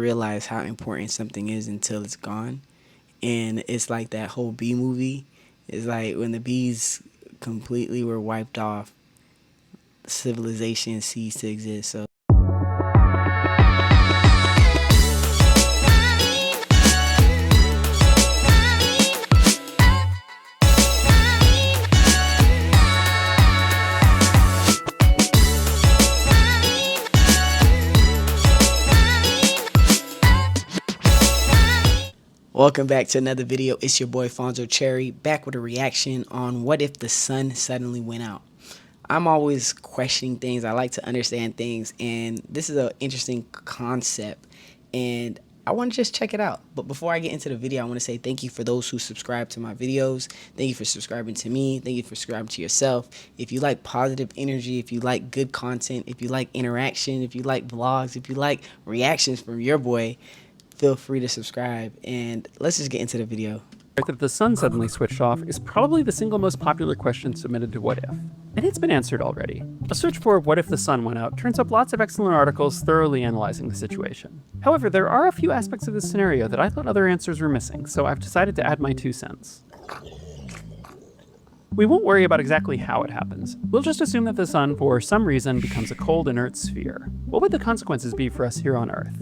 Realize how important something is until it's gone. And it's like that whole bee movie. It's like when the bees completely were wiped off, civilization ceased to exist. So welcome back to another video. It's your boy Fanzo Chery, back with a reaction on what if the sun suddenly went out. I'm always questioning things. I like to understand things, and this is an interesting concept, and I want to just check it out. But before I get into the video, I want to say thank you for those who subscribe to my videos. Thank you for subscribing to me. Thank you for subscribing to yourself. If you like positive energy, if you like good content, if you like interaction, if you like vlogs, if you like reactions from your boy, feel free to subscribe, and let's just get into the video. That the sun suddenly switched off is probably the single most popular question submitted to What If, and it's been answered already. A search for what if the sun went out turns up lots of excellent articles thoroughly analyzing the situation. However, there are a few aspects of this scenario that I thought other answers were missing, so I've decided to add my 2 cents. We won't worry about exactly how it happens. We'll just assume that the sun, for some reason, becomes a cold, inert sphere. What would the consequences be for us here on Earth?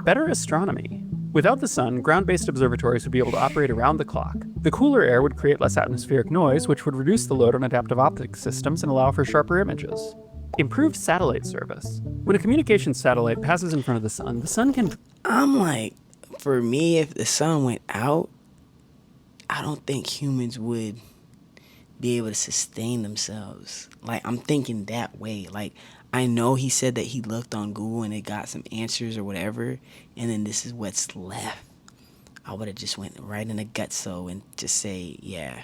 Better astronomy. Without the sun, ground-based observatories would be able to operate around the clock. The cooler air would create less atmospheric noise, which would reduce the load on adaptive optics systems and allow for sharper images. Improved satellite service. When a communications satellite passes in front of the sun can... I'm like, for me, if the sun went out, I don't think humans would be able to sustain themselves. Like, I'm thinking that way. Like, I know he said that he looked on Google and it got some answers or whatever, and then this is what's left. I would have just went right in the gutso and just say, yeah,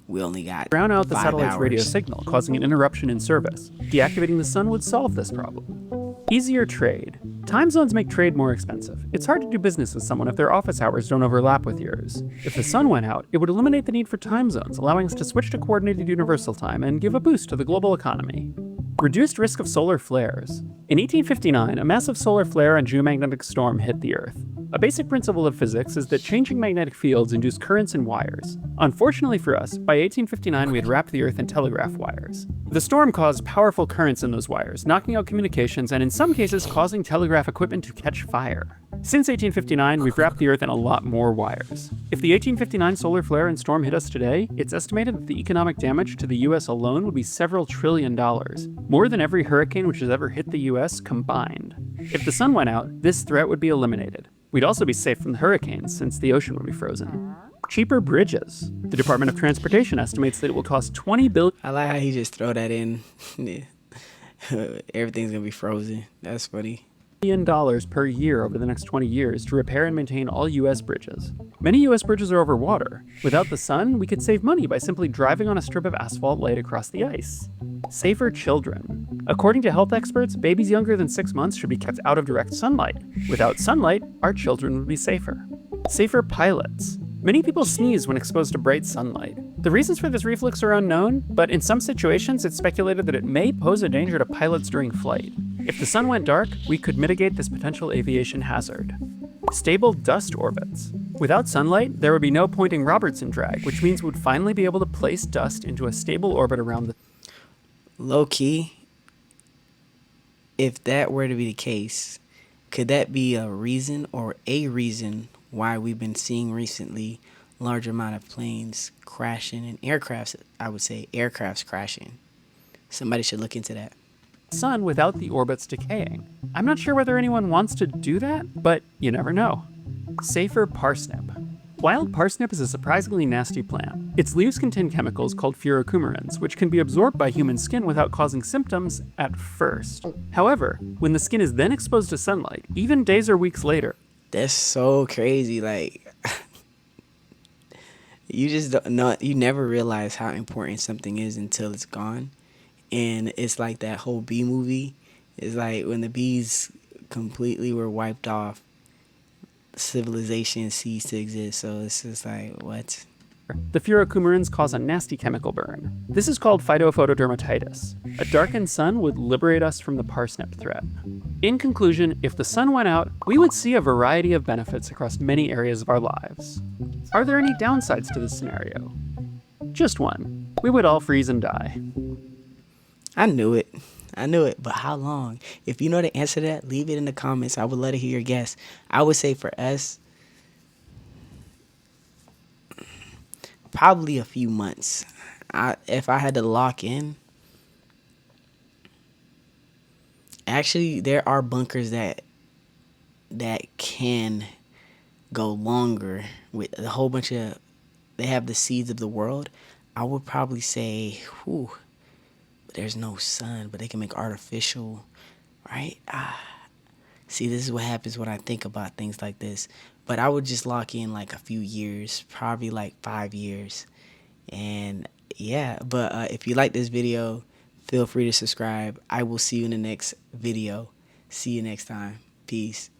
we only got drown out the 5 satellite's hours. radio signal, causing an interruption in service. Deactivating the sun would solve this problem. Easier trade. Time zones make trade more expensive. It's hard to do business with someone if their office hours don't overlap with yours. If the sun went out, it would eliminate the need for time zones, allowing us to switch to coordinated universal time and give a boost to the global economy. Reduced risk of solar flares. In 1859, a massive solar flare and geomagnetic storm hit the Earth. A basic principle of physics is that changing magnetic fields induce currents in wires. Unfortunately for us, by 1859 we had wrapped the Earth in telegraph wires. The storm caused powerful currents in those wires, knocking out communications and in some cases causing telegraph equipment to catch fire. Since 1859, we've wrapped the Earth in a lot more wires. If the 1859 solar flare and storm hit us today, it's estimated that the economic damage to the US alone would be several $1 trillion, more than every hurricane which has ever hit the US combined. If the sun went out, this threat would be eliminated. We'd also be safe from the hurricanes, since the ocean would be frozen. Cheaper bridges. The Department of Transportation estimates that it will cost $20 billion. I like how he just throw that in. Everything's gonna be frozen. That's funny. Per year over the next 20 years to repair and maintain all US bridges. Many US bridges are over water. Without the sun, we could save money by simply driving on a strip of asphalt laid across the ice. Safer children. According to health experts, babies younger than 6 months should be kept out of direct sunlight. Without sunlight, our children would be safer. Safer pilots. Many people sneeze when exposed to bright sunlight. The reasons for this reflex are unknown, but in some situations it's speculated that it may pose a danger to pilots during flight. If the sun went dark, we could mitigate this potential aviation hazard. Stable dust orbits. Without sunlight, there would be no Poynting Robertson drag, which means we'd finally be able to place dust into a stable orbit around the... Low-key, if that were to be the case, could that be a reason why we've been seeing recently large amount of planes crashing and aircrafts, I would say aircrafts crashing? Somebody should look into that. Sun without the orbits decaying. I'm not sure whether anyone wants to do that, but you never know. Safer parsnip. Wild parsnip is a surprisingly nasty plant. Its leaves contain chemicals called furocoumarins, which can be absorbed by human skin without causing symptoms at first. However, when the skin is then exposed to sunlight, even days or weeks later... That's so crazy. Like, you just don't know, you never realize how important something is until it's gone. And it's like that whole bee movie. It's like when the bees completely were wiped off, civilization ceased to exist. So it's just like, what? The furocoumarins cause a nasty chemical burn. This is called phytophotodermatitis. A darkened sun would liberate us from the parsnip threat. In conclusion, if the sun went out, we would see a variety of benefits across many areas of our lives. Are there any downsides to this scenario? Just one. We would all freeze and die. I knew it. But how long? If you know the answer to that, leave it in the comments. I would love to hear your guess. I would say for us, probably a few months. If I had to lock in, actually, there are bunkers that can go longer with a whole bunch of. They have the seeds of the world. I would probably say, whew, there's no sun, but they can make artificial, right? See, this is what happens when I think about things like this. But I would just lock in like a few years, probably like 5 years. And yeah, but if you like this video, feel free to subscribe. I will see you in the next video. See you next time. Peace.